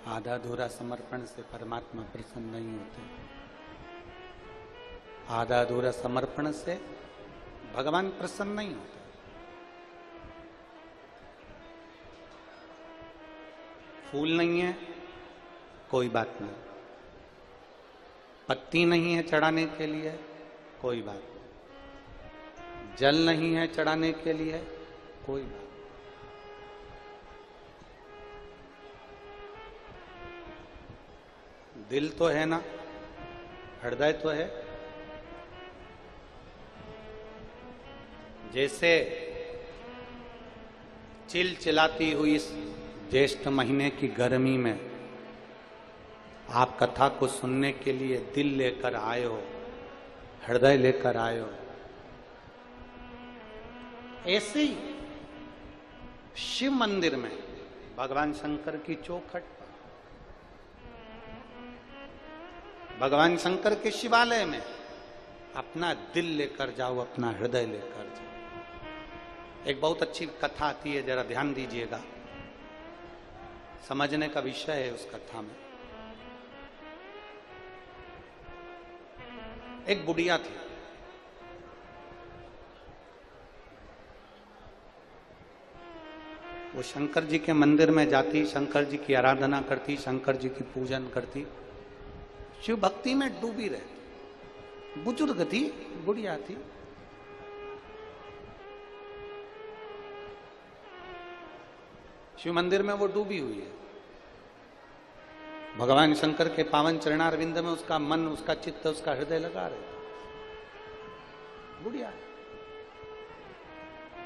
आधा अधूरा समर्पण से परमात्मा प्रसन्न नहीं होते। आधा अधूरा समर्पण से भगवान प्रसन्न नहीं होते। फूल नहीं है कोई बात नहीं, पत्ती नहीं है चढ़ाने के लिए कोई बात नहीं, जल नहीं है चढ़ाने के लिए कोई बात। दिल तो है ना, हृदय तो है। जैसे चिलचिलाती हुई इस ज्येष्ठ महीने की गर्मी में आप कथा को सुनने के लिए दिल लेकर आए हो, हृदय लेकर आए हो, ऐसे ही शिव मंदिर में भगवान शंकर की चौखट पर, भगवान शंकर के शिवालय में अपना दिल लेकर जाओ, अपना हृदय लेकर जाओ। एक बहुत अच्छी कथा आती है, जरा ध्यान दीजिएगा, समझने का विषय है उस कथा में। एक बुढ़िया थी, वो शंकर जी के मंदिर में जाती, शंकर जी की आराधना करती, शंकर जी की पूजन करती, शिव भक्ति में डूबी रहती। बुजुर्ग थी, बुढ़िया थी। शिव मंदिर में वो डूबी हुई है। भगवान शंकर के पावन चरणारविंद में उसका मन, उसका चित्त, उसका हृदय लगा रहे, बुढ़िया।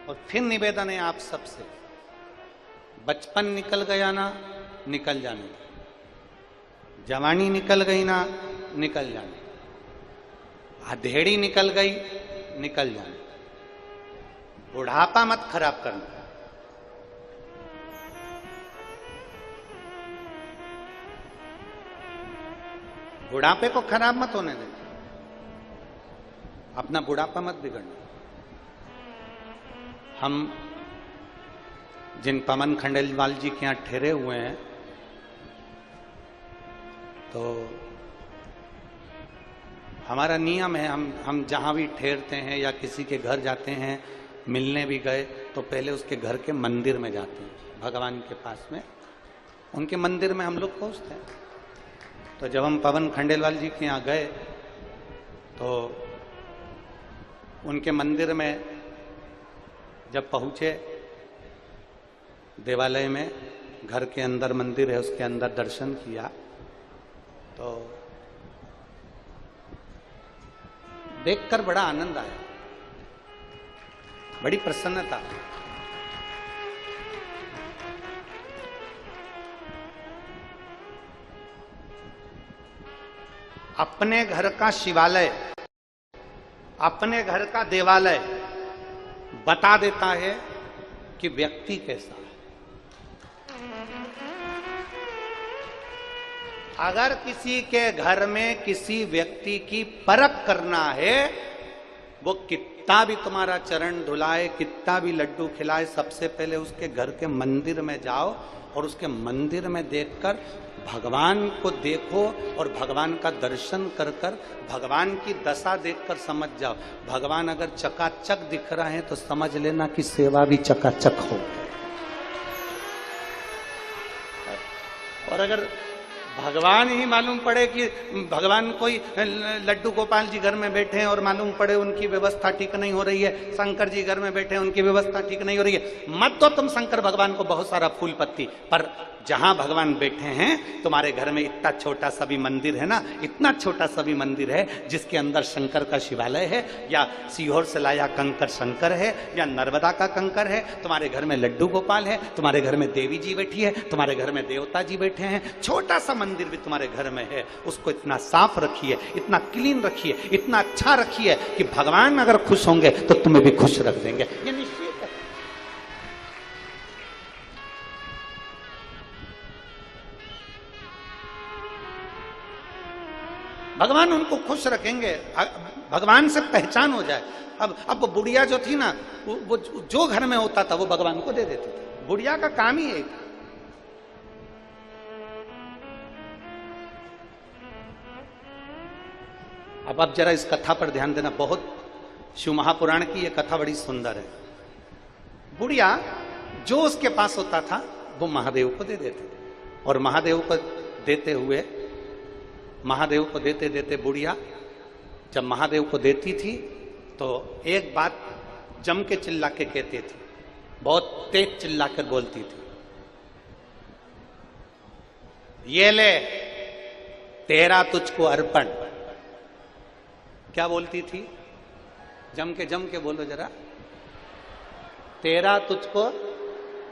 और फिर निवेदन है आप सबसे, बचपन निकल गया ना, निकल जाने दो। जवानी निकल गई ना, निकल जाने, अधेड़ी निकल गई, निकल जाने। बुढ़ापा मत खराब करना। बुढ़ापे को खराब मत होने देना, अपना बुढ़ापा मत बिगड़ना। हम जिन पवन खंडेलवाल जी के यहां ठहरे हुए हैं, तो हमारा नियम है, हम जहां भी ठहरते हैं या किसी के घर जाते हैं, मिलने भी गए तो पहले उसके घर के मंदिर में जाते हैं, भगवान के पास में, उनके मंदिर में हम लोग पहुंचते हैं। तो जब हम पवन खंडेलवाल जी के यहाँ गए तो उनके मंदिर में जब पहुंचे, देवालय में, घर के अंदर मंदिर है, उसके अंदर दर्शन किया, तो देखकर बड़ा आनंद आया, बड़ी प्रसन्नता। अपने घर का शिवालय, अपने घर का देवालय बता देता है कि व्यक्ति कैसा है। अगर किसी के घर में किसी व्यक्ति की परख करना है, वो कितना भी तुम्हारा चरण धुलाए, कितना भी लड्डू खिलाए, सबसे पहले उसके घर के मंदिर में जाओ और उसके मंदिर में देखकर भगवान को देखो और भगवान का दर्शन कर कर भगवान की दशा देखकर समझ जाओ। भगवान अगर चकाचक दिख रहा है तो समझ लेना कि सेवा भी चकाचक हो। और अगर भगवान ही मालूम पड़े कि भगवान कोई लड्डू गोपाल जी घर में बैठे हैं और मालूम पड़े उनकी व्यवस्था ठीक नहीं हो रही है, शंकर जी घर में बैठे हैं उनकी व्यवस्था ठीक नहीं हो रही है, मत दो तुम शंकर भगवान को बहुत सारा फूल पत्ती, पर जहां भगवान बैठे हैं तुम्हारे घर में इतना छोटा सा भी मंदिर है ना, इतना छोटा सा भी मंदिर है जिसके अंदर शंकर का शिवालय है, या सीहोर से लाया कंकर शंकर है, या नर्मदा का कंकर है, तुम्हारे घर में लड्डू गोपाल है, तुम्हारे घर में देवी जी बैठी है, तुम्हारे घर में देवता जी बैठे हैं, छोटा सा मंदिर भी तुम्हारे घर में है, उसको इतना साफ रखिए, इतना क्लीन रखिए, इतना अच्छा रखिए कि भगवान अगर खुश होंगे तो तुम्हें भी खुश रख देंगे। ये निश्चित है। भगवान उनको खुश रखेंगे, भगवान से पहचान हो जाए। अब बुढ़िया जो थी ना, वो जो घर में होता था वो भगवान को दे देती थी। बुढ़िया का काम ही एक, अब जरा इस कथा पर ध्यान देना, बहुत शिव महापुराण की यह कथा बड़ी सुंदर है। बुढ़िया जो उसके पास होता था वो महादेव को दे देते थे, और महादेव को देते हुए, महादेव को देते देते बुढ़िया जब महादेव को देती थी तो एक बात जम के चिल्ला के कहती थी, बहुत तेज चिल्ला कर बोलती थी, ये ले तेरा तुझको अर्पण। क्या बोलती थी? जम के बोलो जरा, तेरा तुझको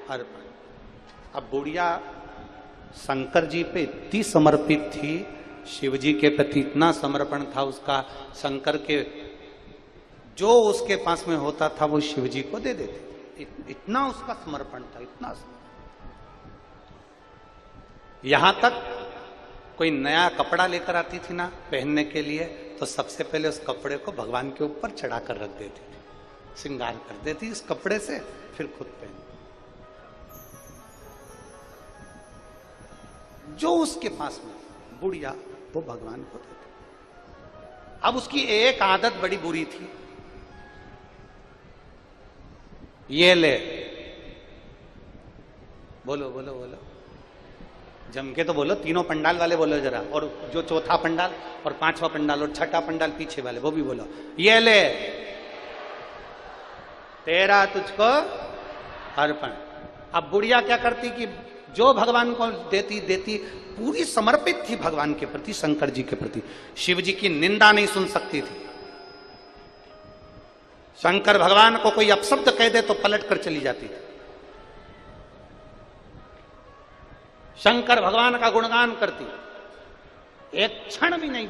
अर्पण। अब बुढ़िया शंकर जी पे इतनी समर्पित थी, शिव जी के प्रति इतना समर्पण था उसका, शंकर के जो उसके पास में होता था वो शिव जी को दे देते, इतना उसका समर्पण था, इतना यहां तक कोई नया कपड़ा लेकर आती थी ना पहनने के लिए, तो सबसे पहले उस कपड़े को भगवान के ऊपर चढ़ा कर रख देती थी, श्रृंगार कर देती इस कपड़े से, फिर खुद पहन। जो उसके पास में बुढ़िया वो भगवान को देती। अब उसकी एक आदत बड़ी बुरी थी, ये ले, बोलो बोलो बोलो, जम के तो बोलो, तीनों पंडाल वाले बोलो जरा, और जो चौथा पंडाल और पांचवा पंडाल और छठा पंडाल पीछे वाले वो भी बोलो, ये ले तेरा तुझको अर्पण। अब बुढ़िया क्या करती कि जो भगवान को देती देती, पूरी समर्पित थी भगवान के प्रति, शंकर जी के प्रति, शिव जी की निंदा नहीं सुन सकती थी। शंकर भगवान को कोई अपशब्द कह दे तो पलट कर चली जाती थी। शंकर भगवान का गुणगान करती, एक क्षण भी नहीं,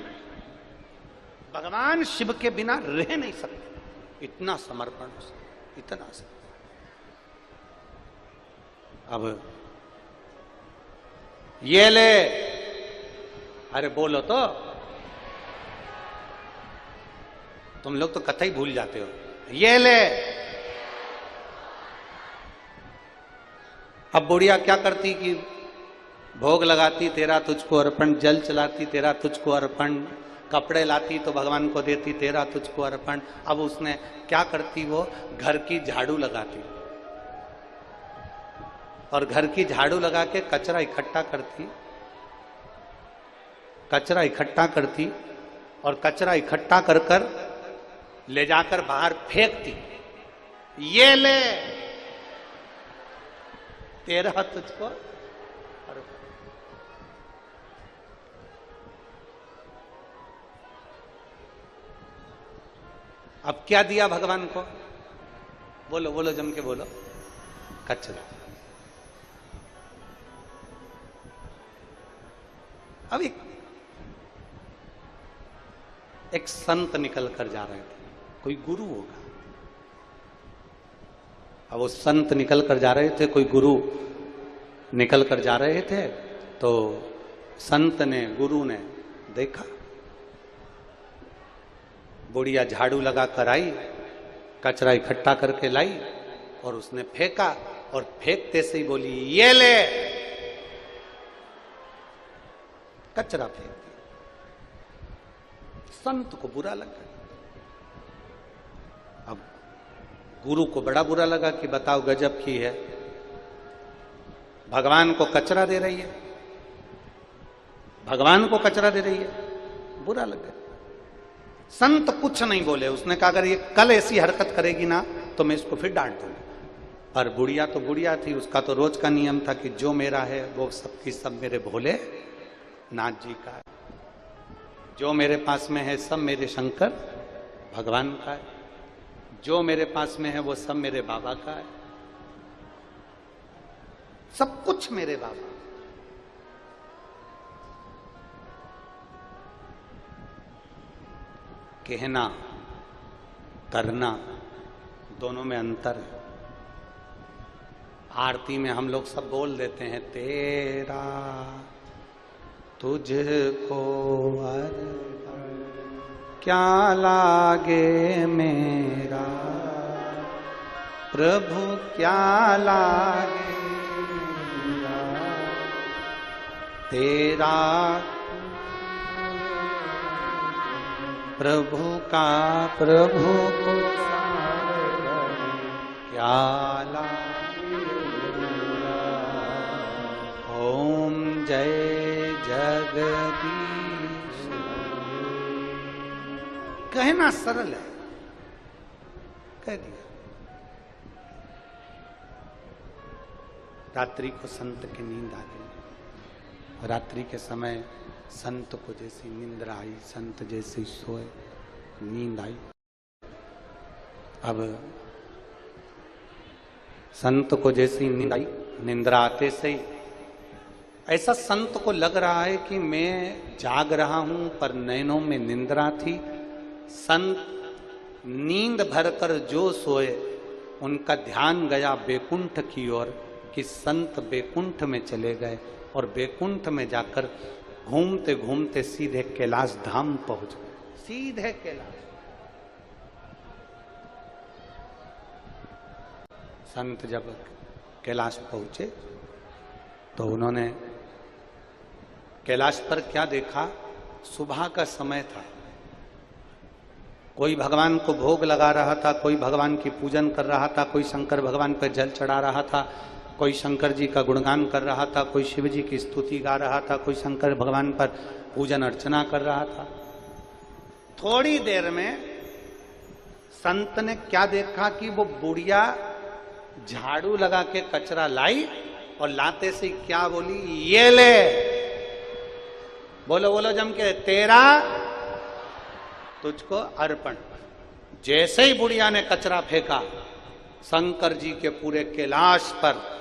भगवान शिव के बिना रह नहीं सकते, इतना समर्पण, इतना समर्पण। अब ये ले, अरे बोलो तो, तुम लोग तो कथा ही भूल जाते हो, ये ले। अब बुढ़िया क्या करती कि भोग लगाती, तेरा तुझको अर्पण, जल चलाती, तेरा तुझको अर्पण, कपड़े लाती तो भगवान को देती, तेरा तुझको अर्पण। अब उसने क्या करती, वो घर की झाड़ू लगाती, और घर की झाड़ू लगा के कचरा इकट्ठा करती, कचरा इकट्ठा करती, और कचरा इकट्ठा कर कर ले जाकर बाहर फेंकती, ये ले तेरा तुझको। अब क्या दिया भगवान को, बोलो बोलो, जम के बोलो, कचरा। अब एक संत निकल कर जा रहे थे, कोई गुरु होगा, अब वो संत निकल कर जा रहे थे, कोई गुरु निकल कर जा रहे थे, तो संत ने, गुरु ने देखा, बुढ़िया झाड़ू लगा कर आई, कचरा इकट्ठा करके लाई, और उसने फेंका, और फेंकते से ही बोली, ये ले, कचरा फेंक दिया। संत को बुरा लगा। अब गुरु को बड़ा बुरा लगा कि बताओ गजब की है, भगवान को कचरा दे रही है, भगवान को कचरा दे रही है, बुरा लगा। संत कुछ नहीं बोले, उसने कहा अगर ये कल ऐसी हरकत करेगी ना तो मैं इसको फिर डांट दूंगा। पर बुढ़िया तो बुढ़िया थी, उसका तो रोज का नियम था कि जो मेरा है वो सबकी सब मेरे भोले नाथ जी का है, जो मेरे पास में है सब मेरे शंकर भगवान का है, जो मेरे पास में है वो सब मेरे बाबा का है, सब कुछ मेरे बाबा। कहना करना दोनों में अंतर है। आरती में हम लोग सब बोल देते हैं, तेरा तुझको अर्पण, क्या लागे मेरा प्रभु, क्या लागे मेरा, तेरा प्रभु का प्रभु को सार करे क्या लागिएगा। ओम जय जगदीश। कहना सरल है, कह दिया। रात्रि को संत की नींद आ गई। रात्रि के समय संत को जैसी निंद्रा आई, संत जैसे सोए, नींद आई। अब संत को जैसी नींद आई, निंद्रा आते से ही ऐसा संत को लग रहा है कि मैं जाग रहा हूं पर नैनों में निंद्रा थी। संत नींद भरकर जो सोए उनका ध्यान गया बैकुंठ की ओर कि संत बैकुंठ में चले गए और बैकुंठ में जाकर घूमते घूमते सीधे कैलाश धाम पहुंच गए। सीधे कैलाश। संत जब कैलाश पहुंचे तो उन्होंने कैलाश पर क्या देखा? सुबह का समय था। कोई भगवान को भोग लगा रहा था, कोई भगवान की पूजन कर रहा था, कोई शंकर भगवान पर जल चढ़ा रहा था, कोई शंकर जी का गुणगान कर रहा था, कोई शिव जी की स्तुति गा रहा था, कोई शंकर भगवान पर पूजन अर्चना कर रहा था। थोड़ी देर में संत ने क्या देखा कि वो बुढ़िया झाड़ू लगा के कचरा लाई और लाते से क्या बोली, ये ले। बोलो बोलो जम के, तेरा तुझको अर्पण। जैसे ही बुढ़िया ने कचरा फेंका, शंकर जी के पूरे कैलाश पर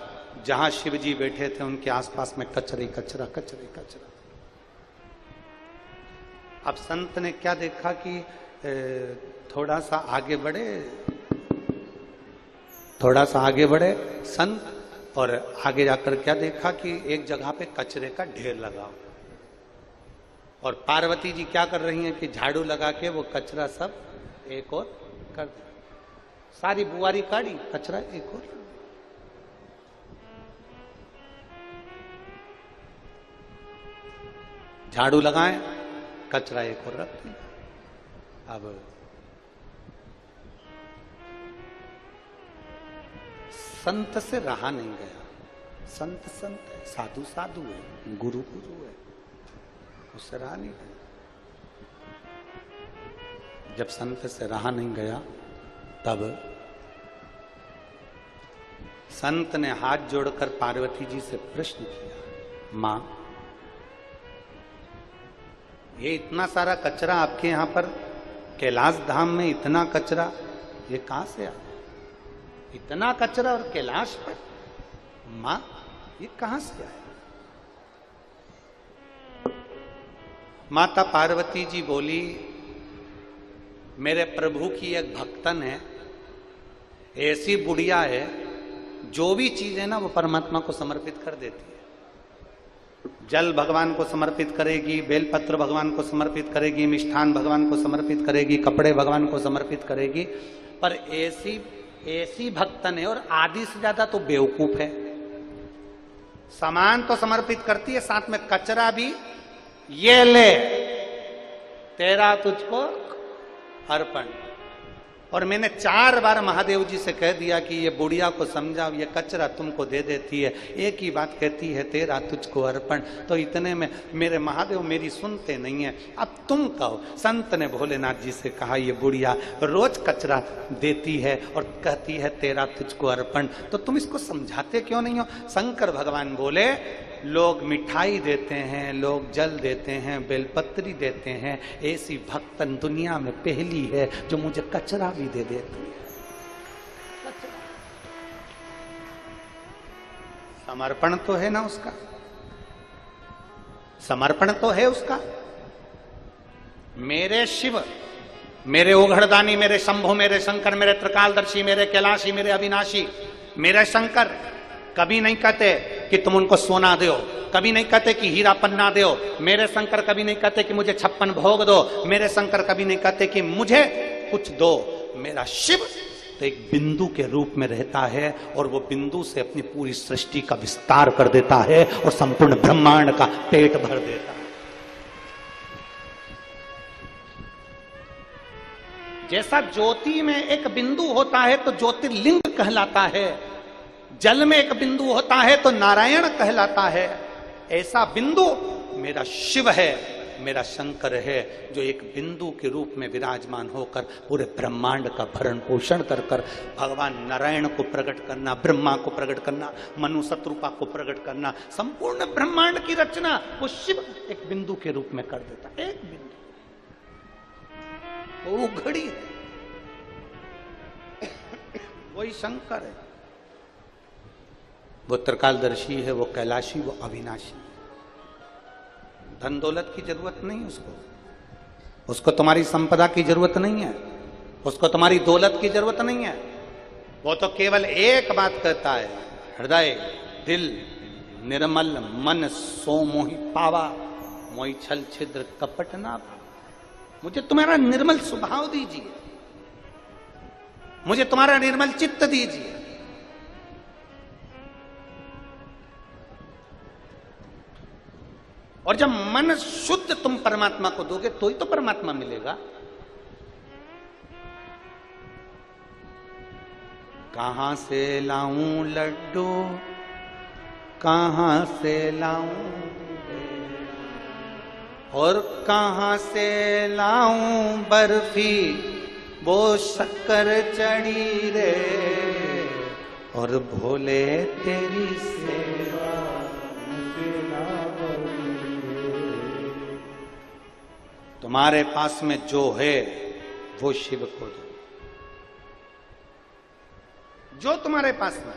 जहां शिव जी बैठे थे उनके आसपास में कचरे कचरा कचरे कचरा। अब संत ने क्या देखा कि थोड़ा सा आगे बढ़े संत, और आगे जाकर क्या देखा कि एक जगह पे कचरे का ढेर लगा और पार्वती जी क्या कर रही हैं कि झाड़ू लगा के वो कचरा सब एक और कर दिया। सारी बुआरी काढ़ी, कचरा एक और। झाड़ू लगाएं, कचरा एक और रख दिया। अब संत से रहा नहीं गया। संत संत है, साधु साधु है, गुरु गुरु है, उससे रहा नहीं गया। जब संत से रहा नहीं गया तब संत ने हाथ जोड़कर पार्वती जी से प्रश्न किया, मां ये इतना सारा कचरा आपके यहां पर कैलाश धाम में, इतना कचरा ये कहां से आया? इतना कचरा और कैलाश पर? मां ये कहां से आया? माता पार्वती जी बोली, मेरे प्रभु की एक भक्तन है, ऐसी बुढ़िया है जो भी चीज है ना वो परमात्मा को समर्पित कर देती है। जल भगवान को समर्पित करेगी, बेलपत्र भगवान को समर्पित करेगी, मिष्ठान भगवान को समर्पित करेगी, कपड़े भगवान को समर्पित करेगी। पर ऐसी भक्तन है और आदि से ज्यादा तो बेवकूफ है। सामान तो समर्पित करती है, साथ में कचरा भी, ये ले तेरा तुझको अर्पण। और मैंने 4 बार महादेव जी से कह दिया कि ये बुढ़िया को समझाओ, ये कचरा तुमको दे देती है, एक ही बात कहती है तेरा तुझको अर्पण। तो इतने में मेरे महादेव मेरी सुनते नहीं है। अब तुम कहो। संत ने भोलेनाथ जी से कहा, ये बुढ़िया रोज कचरा देती है और कहती है तेरा तुझको अर्पण, तो तुम इसको समझाते क्यों नहीं हो? शंकर भगवान बोले, लोग मिठाई देते हैं, लोग जल देते हैं, बेलपत्री देते हैं, ऐसी भक्तन दुनिया में पहली है जो मुझे कचरा भी दे देती है। समर्पण तो है ना उसका, समर्पण तो है उसका। मेरे शिव, मेरे ओघड़दानी, मेरे शंभु, मेरे शंकर, मेरे त्रिकालदर्शी, मेरे कैलाशी, मेरे अविनाशी, मेरे शंकर कभी नहीं कहते कि तुम उनको सोना दो, कभी नहीं कहते कि हीरा पन्ना दो। मेरे शंकर कभी नहीं कहते कि मुझे 56 भोग दो। मेरे शंकर कभी नहीं कहते कि मुझे कुछ दो। मेरा शिव तो एक बिंदु के रूप में रहता है और वो बिंदु से अपनी पूरी सृष्टि का विस्तार कर देता है और संपूर्ण ब्रह्मांड का पेट भर देता है। जैसा ज्योति में एक बिंदु होता है तो ज्योतिर्लिंग कहलाता है, जल में एक बिंदु होता है तो नारायण कहलाता है, ऐसा बिंदु मेरा शिव है, मेरा शंकर है, जो एक बिंदु के रूप में विराजमान होकर पूरे ब्रह्मांड का भरण पोषण कर कर भगवान नारायण को प्रकट करना, ब्रह्मा को प्रकट करना, मनु शत्रुपा को प्रकट करना, संपूर्ण ब्रह्मांड की रचना वो शिव एक बिंदु के रूप में कर देता। एक बिंदु वो घड़ी है, वही शंकर है, वो त्रिकालदर्शी है, वो कैलाशी, वो अविनाशी। धन दौलत की जरूरत नहीं उसको, उसको तुम्हारी संपदा की जरूरत नहीं है, उसको तुम्हारी दौलत की जरूरत नहीं है। वो तो केवल एक बात कहता है, हृदय दिल निर्मल मन सो मोहि पावा, मोहि छल छिद्र कपट ना पावा। मुझे तुम्हारा निर्मल स्वभाव दीजिए, मुझे तुम्हारा निर्मल चित्त दीजिए। और जब मन शुद्ध तुम परमात्मा को दोगे तो ही तो परमात्मा मिलेगा। कहां से लाऊं लड्डू, कहां से लाऊं, और कहां से लाऊं बर्फी, वो शक्कर चढ़ी रे, और भोले तेरी सेवा तुम्हारे पास में जो है वो शिव को दो, जो तुम्हारे पास में